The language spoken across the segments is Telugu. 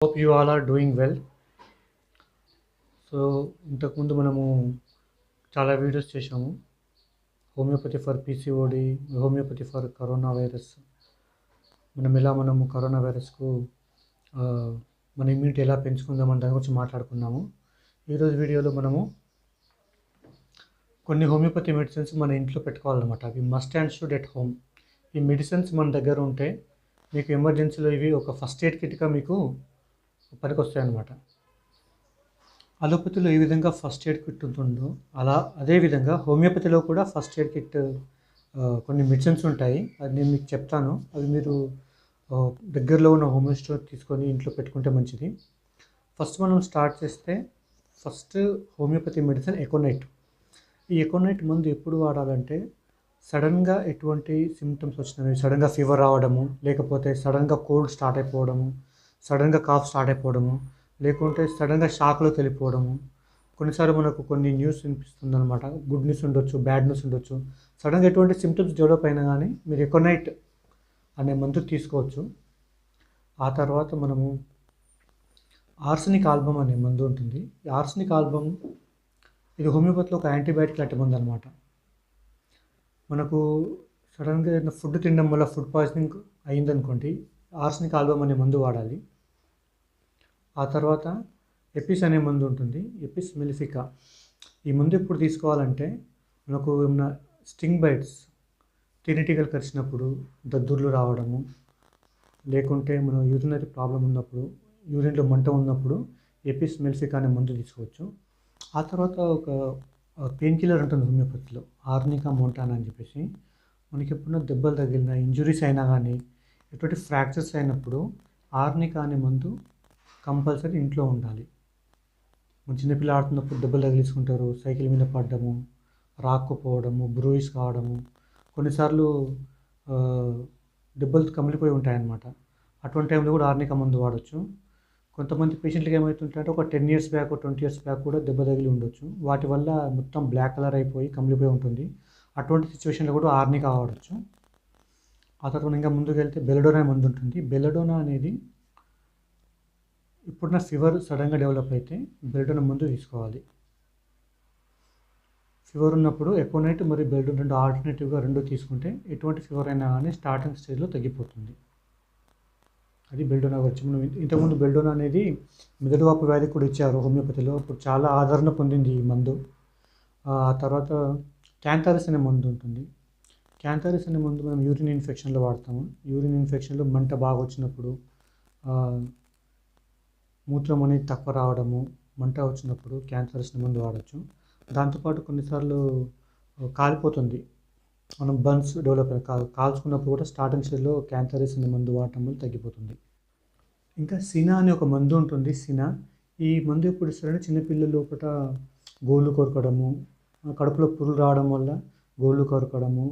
Hope you all are doing well. So ఇంతకుముందు మనము చాలా వీడియోస్ చేశాము. Homeopathy for PCOD, homeopathy for corona virus. మనము కరోనా వైరస్కు మన ఇమ్యూనిటీ ఎలా పెంచుకుందామని దాని గురించి మాట్లాడుకున్నాము. ఈరోజు వీడియోలో మనము కొన్ని హోమియోపతి మెడిసిన్స్ మన ఇంట్లో పెట్టుకోవాలన్నమాట. అవి must and should at home. ఈ మెడిసిన్స్ మన దగ్గర ఉంటే మీకు ఎమర్జెన్సీలో ఇవి ఒక ఫస్ట్ ఎయిడ్ కిట్గా మీకు పనికొస్తాయి అన్నమాట. అలోపతిలో ఏ విధంగా ఫస్ట్ ఎయిడ్ కిట్ ఉంటుందో అదేవిధంగా హోమియోపతిలో కూడా ఫస్ట్ ఎయిడ్ కిట్ కొన్ని మెడిసిన్స్ ఉంటాయి. అది నేను మీకు చెప్తాను. అవి మీరు దగ్గరలో ఉన్న హోమియో స్టోర్ తీసుకొని ఇంట్లో పెట్టుకుంటే మంచిది. ఫస్ట్ మనం స్టార్ట్ చేస్తే హోమియోపతి మెడిసిన్ ఎకోనైట్. ఈ ఎకోనైట్ మందు ఎప్పుడు వాడాలంటే సడన్గా ఎటువంటి సిమ్టమ్స్ వచ్చినవి, సడన్గా ఫీవర్ రావడము, లేకపోతే సడన్గా కోల్డ్ స్టార్ట్ అయిపోవడము, సడన్గా కాఫ్ స్టార్ట్ అయిపోవడము, లేకుంటే సడన్గా షాక్లో వెళ్ళిపోవడము. కొన్నిసార్లు మనకు కొన్ని న్యూస్ వినిపిస్తుంది అనమాట. గుడ్ న్యూస్ ఉండొచ్చు, బ్యాడ్ న్యూస్ ఉండొచ్చు. సడన్గా ఎటువంటి సిమ్టమ్స్ డెవలప్ అయినా కానీ మీరు ఎకోనైట్ అనే మందు తీసుకోవచ్చు. ఆ తర్వాత మనము ఆర్సెనిక్ ఆల్బమ్ అనే మందు ఉంటుంది. ఈ ఆర్సెనిక్ ఆల్బమ్ ఇది హోమియోపతిలో ఒక యాంటీబయాటిక్ లాంటి మందు అనమాట. మనకు సడన్గా ఏదైనా ఫుడ్ తినడం వల్ల ఫుడ్ పాయిజనింగ్ అయిందనుకోండి, ఆర్సెనిక్ ఆల్బమ్ అనే మందు వాడాలి. ఆ తర్వాత ఎపిస్ అనే మందు ఉంటుంది, ఎపిస్ మెలిఫికా. ఈ మందు ఎప్పుడు తీసుకోవాలంటే మనకు ఏమైనా స్టింగ్ బైట్స్, తేనెటీగలు కరిచినప్పుడు, దద్దుర్లు రావడము, లేకుంటే మనం యూరినరీ ప్రాబ్లం ఉన్నప్పుడు, యూరిన్లో మంట ఉన్నప్పుడు ఎపిస్ మెలిఫికా అనే మందు తీసుకోవచ్చు. ఆ తర్వాత ఒక పెయిన్ కిల్లర్ ఉంటుంది హోమియోపతిలో, ఆర్నికా మోంటానా అని చెప్పేసి. మనకి ఎప్పుడైనా దెబ్బలు తగిలిన, ఇంజురీస్ అయినా కానీ, ఎటువంటి ఫ్రాక్చర్స్ అయినప్పుడు ఆర్నికా అనే మందు కంపల్సరీ ఇంట్లో ఉండాలి. మన చిన్నపిల్లలు ఆడుతున్నప్పుడు దెబ్బలు తగిలించుకుంటారు, సైకిల్ మీద పడ్డము, రాక్కుపోవడము, బ్రూయిస్ కావడము, కొన్నిసార్లు దెబ్బలు కమిలిపోయి ఉంటాయన్నమాట. అటువంటి టైంలో కూడా ఆర్నికా మందు వాడచ్చు. కొంతమంది పేషెంట్లకి ఏమవుతుంటే ఒక 10 years బ్యాక్, 20 years బ్యాక్ కూడా దెబ్బ తగిలి ఉండొచ్చు. వాటి వల్ల మొత్తం బ్లాక్ కలర్ అయిపోయి కమిలిపోయి ఉంటుంది. అటువంటి సిచ్యువేషన్లో కూడా ఆర్నికా వాడచ్చు. ఆ తర్వాత ఇంకా ముందుకు వెళ్తే బెలడోనా మందు ఉంటుంది. బెలడోనా అనేది ఇప్పుడున్న ఫీవర్ సడన్గా డెవలప్ అయితే బెలడోనా మందు తీసుకోవాలి. ఫీవర్ ఉన్నప్పుడు ఎకోనైట్ మరియు బెలడోనా రెండు ఆల్టర్నేటివ్గా తీసుకుంటే ఎటువంటి ఫీవర్ అయినా కానీ స్టార్టింగ్ స్టేజ్లో తగ్గిపోతుంది. అది బెల్డోనా గురించి. మనం ఇంతకుముందు బెల్డోనా అనేది మెదడువాపు వ్యాధికి కూడా ఇచ్చారు హోమియోపతిలో. ఇప్పుడు చాలా ఆదరణ పొందింది ఈ మందు. ఆ తర్వాత క్యాంథారిస్ అనే మందు ఉంటుంది. క్యాంథారిస్ అనే మందు మనం యూరిన్ ఇన్ఫెక్షన్లో వాడతాము. యూరిన్ ఇన్ఫెక్షన్లో మంట బాగా వచ్చినప్పుడు, మూత్రం అనేది తక్కువ రావడము, మంట వచ్చినప్పుడు క్యాంథారిస్ అనే మందు వాడచ్చు. దాంతోపాటు కొన్నిసార్లు కాలిపోతుంది, మనం బర్న్స్ డెవలప్ కాల్చుకున్నప్పుడు కూడా స్టార్టింగ్ స్టేజ్లో క్యాంథారిస్ అనే మందు వాడటం వల్ల తగ్గిపోతుంది. ఇంకా సినా అనే ఒక మందు ఉంటుంది. సినా ఈ మందు ఎప్పుడు ఇస్తారంటే చిన్నపిల్లల లోపల గోళ్ళు కొరకడము, కడుపులో పురులు రావడం వల్ల గోళ్ళు కొరకడము,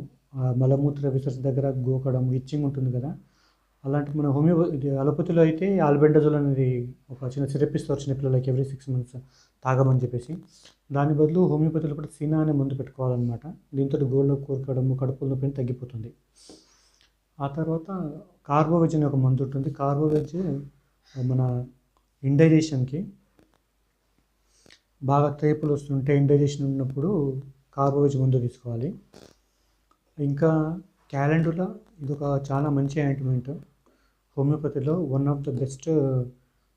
మలమూత్ర విసర్జన దగ్గర గోకడము, ఇచ్చింగ్ ఉంటుంది కదా. అలాంటి మన అలోపతిలో అయితే ఆల్బెండజోల్ అనేది ఒక చిన్న సిరప్ ఇస్తారు చిన్నపిల్లలకి ఎవ్రీ 6 months తాగమని చెప్పేసి. దాని బదులు హోమియోపతిలో కూడా సినా అనే మందు పెట్టుకోవాలన్నమాట. దీంతో గోళ్ళు కోరుకోవడము, కడుపులో నొప్పి తగ్గిపోతుంది. ఆ తర్వాత కార్బోవెజ్ అనే ఒక మందు ఉంటుంది. కార్బోవెజ్ మన ఇండైజేషన్కి, బాగా తేపులు వస్తుంటే ఇండైజేషన్ ఉన్నప్పుడు కార్బోవెజ్ మందు తీసుకోవాలి. ఇంకా క్యాలెండులా, ఇది ఒక చాలా మంచి యాంటీమెంట్ హోమియోపతిలో. One of the best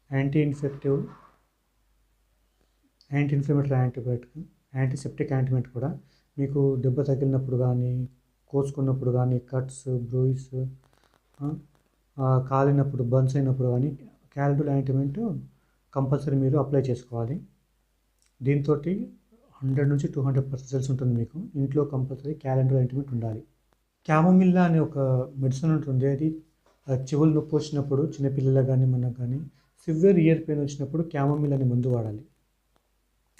anti inflammatory antibiotic, antiseptic ointment కూడా. మీకు దెబ్బ తగిలినప్పుడు కానీ, కోసుకున్నప్పుడు కానీ, కట్స్, బ్రూయిస్, కాలినప్పుడు, బర్న్స్ అయినప్పుడు కానీ క్యాలెండులా యాంటీమెంట్ కంపల్సరీ మీరు అప్లై చేసుకోవాలి. దీంతో 100 నుంచి 200% రిజల్ట్స్ ఉంటుంది మీకు. ఇంట్లో కంపల్సరీ క్యాలెండులా యాంటీమెంట్ ఉండాలి. క్యామోమిల్లా అనే ఒక మెడిసిన్ ఉంటుంది. అది చెవులు నొప్పి వచ్చినప్పుడు చిన్నపిల్లలకు కానీ మనకు కానీ, సివియర్ ఇయర్ పెయిన్ వచ్చినప్పుడు క్యామోమిల్ అనే మందు వాడాలి.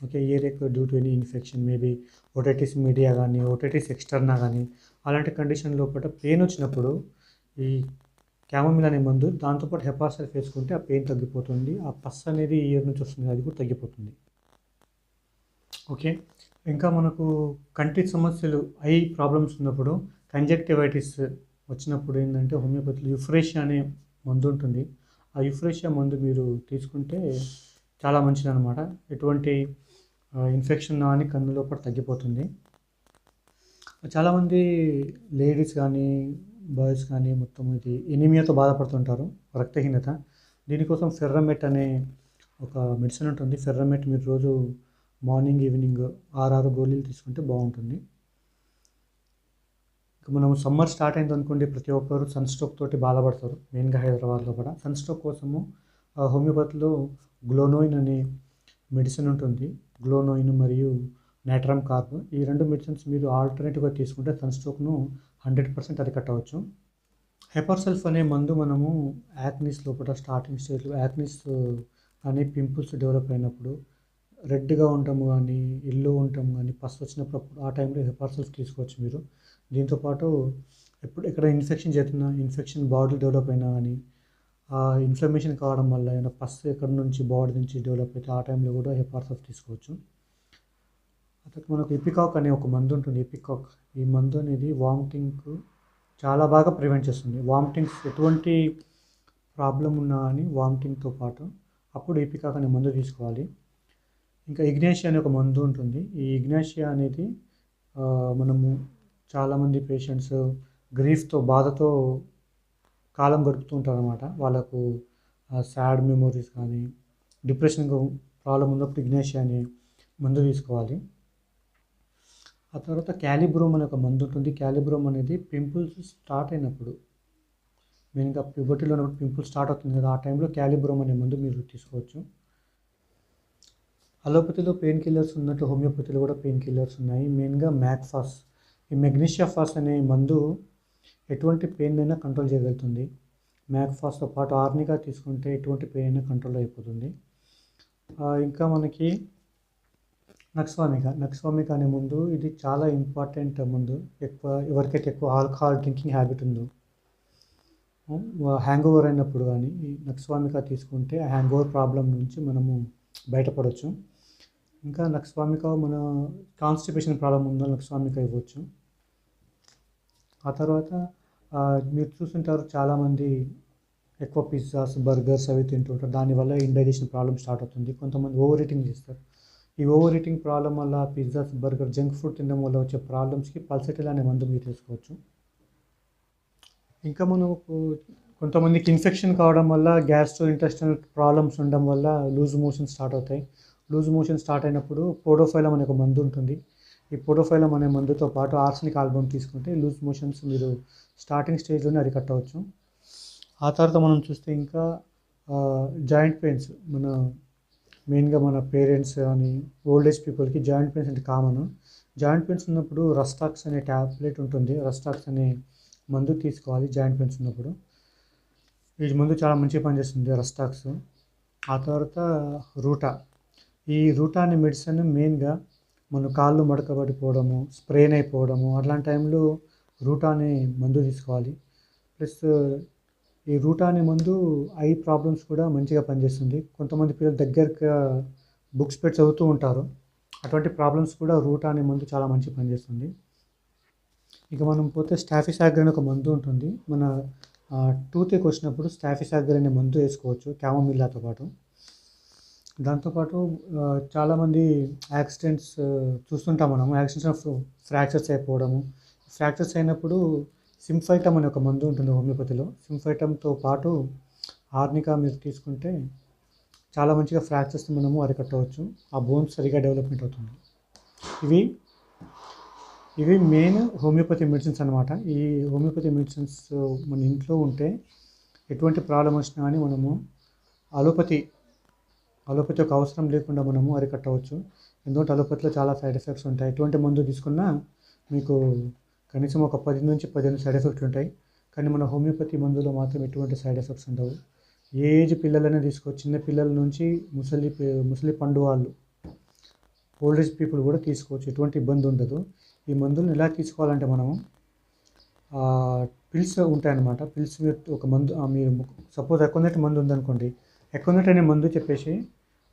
ఓకే, ఇయర్ ఎక్కువ due to any infection, maybe otitis media కానీ, ఓటైటిస్ ఎక్స్టర్నా కానీ, అలాంటి కండిషన్ లోపల పెయిన్ వచ్చినప్పుడు ఈ క్యామోమిల్ అనే మందు, దాంతోపాటు హెపాసల్ఫ్ వేసుకుంటే ఆ పెయిన్ తగ్గిపోతుంది. ఆ పస్ అనేది ఇయర్ నుంచి వస్తుంది, అది కూడా తగ్గిపోతుంది. ఓకే, ఇంకా మనకు కంటి సమస్యలు, ఐ ప్రాబ్లమ్స్ ఉన్నప్పుడు, కంజక్టివైటిస్ వచ్చినప్పుడు ఏంటంటే హోమియోపతిలో యుఫ్రేషియా అనే మందు ఉంటుంది. ఆ ఆ యుఫ్రేషియా మందు మీరు తీసుకుంటే చాలా మంచిదన్నమాట. ఎటువంటి ఇన్ఫెక్షన్ కానీ కన్ను లోపల తగ్గిపోతుంది. చాలామంది లేడీస్ కానీ, బాయ్స్ కానీ మొత్తం ఇది ఎనీమియాతో బాధపడుతుంటారు, రక్తహీనత. దీనికోసం ఫెర్రమెట్ అనే ఒక మెడిసిన్ ఉంటుంది. ఫెర్రమెట్ మీరు రోజు మార్నింగ్, ఈవినింగ్ 6 గోళీలు తీసుకుంటే బాగుంటుంది. ఇక మనం సమ్మర్ స్టార్ట్ అయిందనుకోండి, ప్రతి ఒక్కరు సన్ స్ట్రోక్ తోటి బాధపడతారు. మెయిన్గా హైదరాబాద్లో కూడా సన్ స్ట్రోక్ కోసము హోమియోపతిలో గ్లోనోయిన్ అనే మెడిసిన్ ఉంటుంది. గ్లోనోయిన్ మరియు నాట్రమ్ కార్బ్, ఈ 2 మెడిసిన్స్ మీరు ఆల్టర్నేటివ్గా తీసుకుంటే సన్ స్ట్రోక్ను 100% అరికట్టవచ్చు. హెపార్సల్ఫ్ అనే మందు మనము యాక్నీస్ లోపల స్టార్టింగ్ స్టేజ్లో యాక్నీస్ అనే పింపుల్స్ డెవలప్ అయినప్పుడు, రెడ్గా ఉండటం కానీ, ఇల్లు ఉండటం కానీ, పస్ వచ్చినప్పుడు ఆ టైంలో హెపార్సల్ఫ్ తీసుకోవచ్చు మీరు. దీంతోపాటు ఎక్కడ ఇన్ఫెక్షన్ చేస్తున్నా, ఇన్ఫెక్షన్ బాడీ డెవలప్ అయినా కానీ, ఆ ఇన్ఫ్లమేషన్ కావడం వల్ల ఏమైనా పస్ ఎక్కడి నుంచి బాడీ నుంచి డెవలప్ అయితే ఆ టైంలో కూడా హెపార్సల్ఫ్ తీసుకోవచ్చు. అతనికి మనకు ఎపికాక్ అనే ఒక మందు ఉంటుంది. ఎపికాక్, ఈ మందు అనేది వామిటింగ్కు చాలా బాగా ప్రివెంట్ చేస్తుంది. వామిటింగ్స్ ఎటువంటి ప్రాబ్లం ఉన్నా కానీ వామిటింగ్తో పాటు అప్పుడు ఎపికాక్ అనే మందు తీసుకోవాలి. ఇంకా ఇగ్నేషియా అనే ఒక మందు ఉంటుంది. ఈ ఇగ్నేషియా అనేది మనము చాలామంది పేషెంట్స్ గ్రీఫ్తో, బాధతో కాలం గడుపుతూ ఉంటారన్నమాట. వాళ్ళకు సాడ్ మెమోరీస్ కానీ, డిప్రెషన్ ప్రాబ్లం ఉన్నప్పుడు ఇగ్నేషియా అనే మందు తీసుకోవాలి. ఆ తర్వాత క్యాలిబ్రోమ్ అనే ఒక మందు ఉంటుంది. క్యాలిబ్రోమ్ అనేది పింపుల్స్ స్టార్ట్ అయినప్పుడు, మెయిన్గా ప్యూబర్టీలో ఉన్నప్పుడు పింపుల్స్ స్టార్ట్ అవుతుంది కదా, ఆ టైంలో క్యాలిబ్రోమ్ అనే మందు మీరు తీసుకోవచ్చు. అలోపతిలో పెయిన్ కిల్లర్స్ ఉన్నట్టు హోమియోపతిలో కూడా పెయిన్ కిల్లర్స్ ఉన్నాయి. మెయిన్గా మ్యాక్ఫాస్, ఈ మెగ్నీషియా ఫాస్ అనే మందు ఎటువంటి పెయిన్ అయినా కంట్రోల్ చేయగలుగుతుంది. మ్యాక్ఫాస్తో పాటు ఆర్నికా తీసుకుంటే ఎటువంటి పెయిన్ అయినా కంట్రోల్ అయిపోతుంది. ఇంకా మనకి నక్స్వామికా అనే మందు, ఇది చాలా ఇంపార్టెంట్ మందు. ఎవరికైతే ఎక్కువ ఆల్కహాల్ డ్రింకింగ్ హ్యాబిట్ ఉందో, హ్యాంగ్ ఓవర్ అయినప్పుడు కానీ ఈ నక్స్వామికా తీసుకుంటే ఆ హ్యాంగ్ ఓవర్ ప్రాబ్లం నుంచి మనము బయటపడవచ్చు. ఇంకా నక్స్వామికా మన కాన్స్టిపేషన్ ప్రాబ్లం ఉందో నక్స్వామికా ఇవ్వచ్చు. ఆ తర్వాత మీరు చూస్తుంటారు చాలామంది ఎక్కువ పిజ్జాస్, బర్గర్స్ అవి తింటుంటారు. దానివల్ల ఇండైజెషన్ ప్రాబ్లమ్ స్టార్ట్ అవుతుంది. కొంతమంది ఓవర్ ఈటింగ్ చేస్తారు. ఈ ఓవర్ ఈటింగ్ ప్రాబ్లం వల్ల పిజ్జాస్, బర్గర్, జంక్ ఫుడ్ తినడం వల్ల వచ్చే ప్రాబ్లమ్స్కి పల్సటిల్ అనే మందు మీరు తీసుకోవచ్చు. ఇంకా మనకు కొంతమందికి ఇన్ఫెక్షన్ కావడం వల్ల గ్యాస్ట్రో ఇంటెస్టైనల్ ప్రాబ్లమ్స్ ఉండడం వల్ల లూజ్ మోషన్ స్టార్ట్ అవుతాయి. లూజ్ మోషన్ స్టార్ట్ అయినప్పుడు పోడోఫైలం అనే ఒక మందు ఉంటుంది. ఈ పోడోఫైలం అనే మందుతో పాటు ఆర్సెనిక్ ఆల్బమ్ తీసుకుంటే లూజ్ మోషన్స్ మీరు స్టార్టింగ్ స్టేజ్లోనే అరికట్టవచ్చు. ఆ తర్వాత మనం చూస్తే ఇంకా జాయింట్ పెయిన్స్, మెయిన్గా మన పేరెంట్స్ కానీ ఓల్డ్ ఏజ్ పీపుల్కి జాయింట్ పెయిన్స్ అంటే కామన్. జాయింట్ పెయిన్స్ ఉన్నప్పుడు రస్టాక్స్ అనే ట్యాబ్లెట్ ఉంటుంది. రస్టాక్స్ అనే మందు తీసుకోవాలి జాయింట్ పెయిన్స్ ఉన్నప్పుడు. ఈ మందు చాలా మంచిగా పనిచేస్తుంది, రస్టాక్స్. ఆ తర్వాత ఈ రూటా అనే మెడిసిన్ మెయిన్గా మన కాళ్ళు మడకబడిపోవడము, స్ప్రెయిన్ అయిపోవడము అట్లాంటి టైంలో రూటా అనే మందు తీసుకోవాలి. ప్లస్ ఈ రూటా అనే మందు ఐ ప్రాబ్లమ్స్ కూడా మంచిగా పనిచేస్తుంది. కొంతమంది పిల్లలు దగ్గరగా బుక్స్ పెట్టి చదువుతూ ఉంటారు. అటువంటి ప్రాబ్లమ్స్ కూడా రూటా అనే మందు చాలా మంచిగా పనిచేస్తుంది. ఇక మనం పోతే స్టాఫిసాగ్ర్ అనే ఒక మందు ఉంటుంది. మన టూత్కి వచ్చినప్పుడు స్టాఫిసాగ్ర్ అనే మందు వేసుకోవచ్చు క్యామోమిల్లాతో పాటు. దాంతోపాటు చాలామంది యాక్సిడెంట్స్ చూస్తుంటాం మనము. యాక్సిడెంట్స్ ఫ్రాక్చర్స్ అయిపోవడము, ఫ్రాక్చర్స్ అయినప్పుడు సింఫైటమ్ అనే ఒక మందు ఉంటుంది హోమియోపతిలో. సింఫైటమ్తో పాటు ఆర్నికా మీరు తీసుకుంటే చాలా మంచిగా ఫ్రాక్చర్స్ మనము అరికట్టవచ్చు. ఆ బోన్స్ సరిగా డెవలప్మెంట్ అవుతుంది. ఇవి మెయిన్ హోమియోపతి మెడిసిన్స్ అనమాట. ఈ హోమియోపతి మెడిసిన్స్ మన ఇంట్లో ఉంటే ఎటువంటి ప్రాబ్లం వచ్చినా కానీ మనము అలోపతి ఒక అవసరం లేకుండా మనము అరికట్టవచ్చు. ఎందుకంటే అలోపతిలో చాలా సైడ్ ఎఫెక్ట్స్ ఉంటాయి. ఎటువంటి మందు తీసుకున్నా మీకు కనీసం ఒక 10 నుంచి 15 సైడ్ ఎఫెక్ట్స్ ఉంటాయి. కానీ మన హోమియోపతి మందులో మాత్రం ఎటువంటి సైడ్ ఎఫెక్ట్స్ ఉండవు. ఏ ఏజ్ పిల్లలైనా తీసుకోవచ్చు. చిన్న పిల్లల నుంచి ముసలి పండు వాళ్ళు, ఓల్డ్ ఏజ్ పీపుల్ కూడా తీసుకోవచ్చు. ఎటువంటి ఇబ్బంది ఉండదు. ఈ మందులను ఎలా తీసుకోవాలంటే మనము పిల్స్ ఉంటాయన్నమాట. పిల్స్ ఒక మందు మీరు సపోజ్ ఎకోనెట్ మందు ఉందనుకోండి, ఎకోనెట్ అనే మందు చెప్పేసి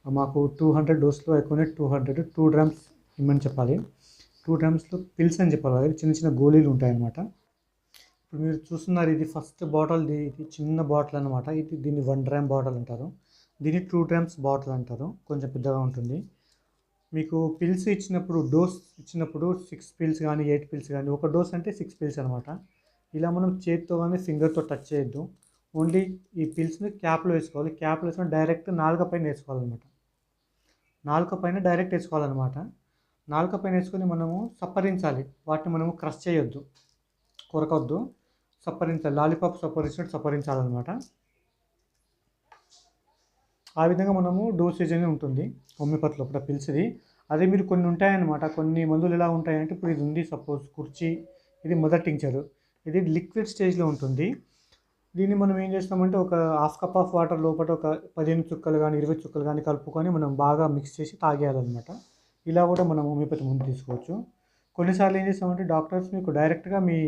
మాకు 200 డోస్లో ఎకోనెట్ 2 డ్రమ్స్ ఇమ్మని చెప్పాలి. 2 డ్రమ్స్లో పిల్స్ అని చెప్పాలి. చిన్న చిన్న గోళీలు ఉంటాయన్నమాట. ఇప్పుడు మీరు చూస్తున్నారు, ఇది ఫస్ట్ బాటిల్, ఇది చిన్న బాటిల్ అనమాట. దీన్ని 1 గ్రామ్ బాటిల్ అంటారు. దీన్ని 2 గ్రామ్స్ బాటిల్ అంటారు, కొంచెం పెద్దగా ఉంటుంది. మీకు పిల్స్ ఇచ్చినప్పుడు, డోస్ ఇచ్చినప్పుడు 6 పిల్స్ కానీ 8 పిల్స్ కానీ, ఒక డోస్ అంటే 6 పిల్స్ అనమాట. ఇలా మనం చేతితో కానీ ఫింగర్తో టచ్ చేయొద్దు. ఓన్లీ ఈ పిల్స్ని క్యాప్లో వేసుకోవాలి. క్యాప్లో వేసుకొని డైరెక్ట్ నాలుక పైన వేసుకోవాలన్నమాట. నాలుక పైన డైరెక్ట్ వేసుకోవాలన్నమాట. నాలుక పైన వేసుకొని మనము సప్పరించాలి. వాటిని మనము క్రష్ చేయొద్దు, కొరకొద్దు, సప్పరించాలి. లాలీపాప్ సప్పరించినట్టు సప్పరించాలన్నమాట. ఆ విధంగా మనము డోసేజ్ అనేది ఉంటుంది హోమియోపతి లోపల పిల్స్ది. అదే మీరు కొన్ని ఉంటాయన్నమాట. కొన్ని మందులు ఎలా ఉంటాయంటే, ఇప్పుడు ఇది ఉంది సపోజ్ కుర్చీ, ఇది మదర్ టింక్చర్, ఇది లిక్విడ్ స్టేజ్లో ఉంటుంది. దీన్ని మనం ఏం చేస్తామంటే, ఒక హాఫ్ కప్ ఆఫ్ వాటర్ లోపల ఒక 15 చుక్కలు కానీ 20 చుక్కలు కానీ కలుపుకొని మనం బాగా మిక్స్ చేసి తాగేయాలన్నమాట. ఇలా కూడా మనం హోమియోపతి ముందు తీసుకోవచ్చు. కొన్నిసార్లు ఏం చేస్తామంటే, డాక్టర్స్ మీకు డైరెక్ట్గా మీ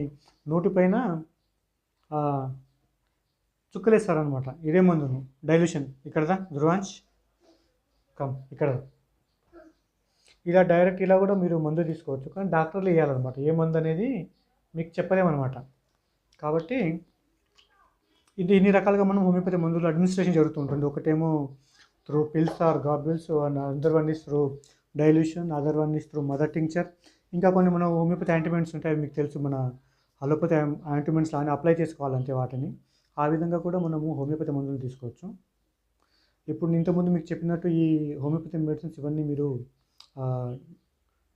నోటి పైన చుక్కలేస్తారనమాట. ఇదే మందును డైల్యూషన్. ఇక్కడదా ధ్రువాంశ్ కమ్ ఇక్కడ, ఇలా డైరెక్ట్ ఇలా కూడా మీరు మందు తీసుకోవచ్చు. కానీ డాక్టర్లు వేయాలన్నమాట. ఏ మందు అనేది మీకు చెప్పలేమన్నమాట. కాబట్టి ఇది ఇన్ని రకాలుగా మనం హోమియోపతి మందులు అడ్మినిస్ట్రేషన్ జరుగుతూ ఉంటుంది. ఒకటేమో through pills or globules, and other one is through dilution, other one is through mother tincture. ఇంకా కొన్ని మనం హోమియోపతి యాంటీమెంట్స్ ఉంటాయి, మీకు తెలుసు. మన అలోపతి యాంటీమెంట్స్ లానే అప్లై చేసుకోవాలంటే వాటిని. ఆ విధంగా కూడా మనము హోమియోపతి మందులు తీసుకోవచ్చు. ఇప్పుడు ఇంతకుముందు మీకు చెప్పినట్టు ఈ హోమియోపతి మెడిసిన్స్ ఇవన్నీ మీరు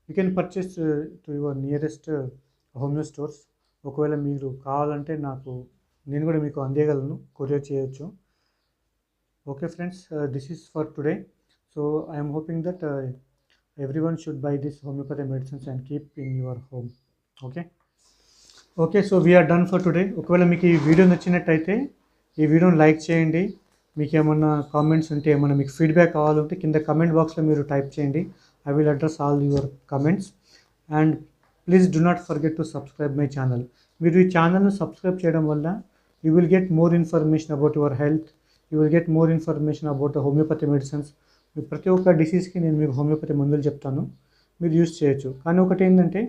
you can purchase to your nearest homeo stores. ఒకవేళ మీరు కావాలంటే నేను కూడా మీకు అందేయగలను, కొరియర్ చేయొచ్చు. Okay friends, this is for today. So I'm hoping that everyone should buy this homeopathy medicines and keep in your home. Okay, so we are done for today. ఒకవేళ మీకు ఈ వీడియో నచ్చినట్టయితే ఈ వీడియోని లైక్ చేయండి. మీకు ఏమన్నా కామెంట్స్ ఉంటే, ఏమన్నా మీకు ఫీడ్బ్యాక్ కావాలంటే కింద కమెంట్ బాక్స్లో మీరు టైప్ చేయండి. I will address all your comments. And please do not forget to subscribe my channel. మీరు ఈ ఛానల్ను సబ్స్క్రైబ్ చేయడం వల్ల you will get more information about your health. You will get more information about the homeopathy medicines. ప్రతి ఒక్క డిసీజ్కి నేను మీకు హోమియోపతి మందులు చెప్తాను, మీరు యూస్ చేయొచ్చు. కానీ ఒకటి ఏంటంటే,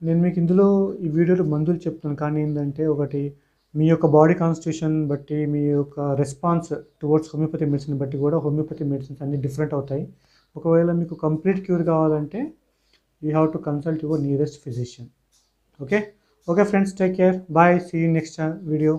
నేను మీకు ఇందులో ఈ వీడియోలో మందులు చెప్తాను, కానీ ఏంటంటే ఒకటి మీ యొక్క బాడీ కాన్స్టిట్యూషన్ బట్టి, మీ యొక్క రెస్పాన్స్ టువర్డ్స్ హోమియోపతి మెడిసిన్ బట్టి కూడా హోమియోపతి మెడిసిన్స్ అన్నీ డిఫరెంట్ అవుతాయి. ఒకవేళ మీకు కంప్లీట్ క్యూర్ కావాలంటే you have to consult your nearest physician. Okay friends, take care, bye, see you next video.